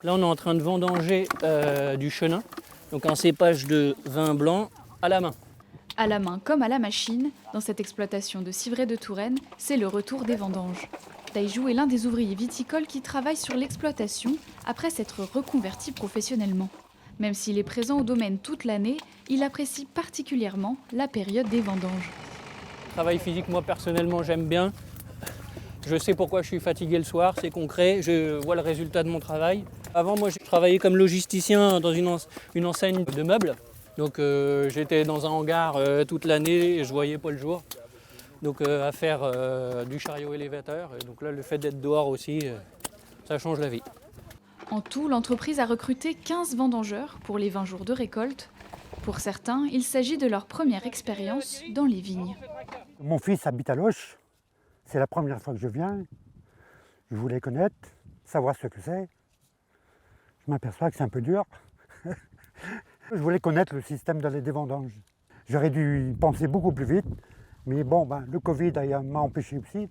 Là, on est en train de vendanger du chenin, donc un cépage de vin blanc à la main. À la main comme à la machine, dans cette exploitation de Civray de Touraine, c'est le retour des vendanges. Daïjou est l'un des ouvriers viticoles qui travaillent sur l'exploitation après s'être reconverti professionnellement. Même s'il est présent au domaine toute l'année, il apprécie particulièrement la période des vendanges. Travail physique, moi personnellement, j'aime bien. Je sais pourquoi je suis fatigué le soir, c'est concret, je vois le résultat de mon travail. Avant, moi, j'ai travaillé comme logisticien dans une enseigne de meubles. Donc j'étais dans un hangar toute l'année et je voyais pas le jour. Donc à faire du chariot élévateur. Et donc là, le fait d'être dehors aussi, ça change la vie. En tout, l'entreprise a recruté 15 vendangeurs pour les 20 jours de récolte. Pour certains, il s'agit de leur première expérience dans les vignes. Mon fils habite à Loches. C'est la première fois que je viens. Je voulais connaître, savoir ce que c'est. Je m'aperçois que c'est un peu dur. Je voulais connaître le système des vendanges. J'aurais dû y penser beaucoup plus vite. Mais bon, le Covid m'a empêché aussi.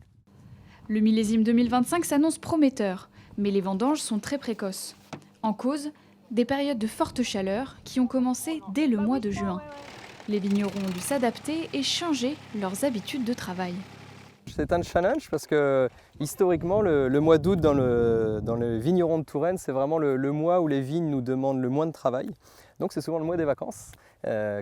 Le millésime 2025 s'annonce prometteur, mais les vendanges sont très précoces. En cause, des périodes de forte chaleur qui ont commencé dès le mois de juin. Les vignerons ont dû s'adapter et changer leurs habitudes de travail. C'est un challenge parce que historiquement, le mois d'août dans le vigneron de Touraine, c'est vraiment le mois où les vignes nous demandent le moins de travail. Donc c'est souvent le mois des vacances,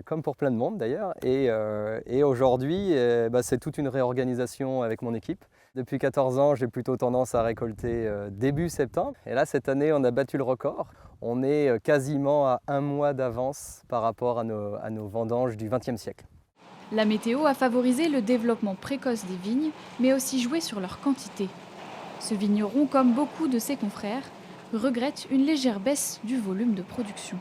comme pour plein de monde d'ailleurs. Et aujourd'hui, c'est toute une réorganisation avec mon équipe. Depuis 14 ans, j'ai plutôt tendance à récolter début septembre. Et là, cette année, on a battu le record. On est quasiment à un mois d'avance par rapport à nos vendanges du XXe siècle. La météo a favorisé le développement précoce des vignes, mais aussi joué sur leur quantité. Ce vigneron, comme beaucoup de ses confrères, regrette une légère baisse du volume de production.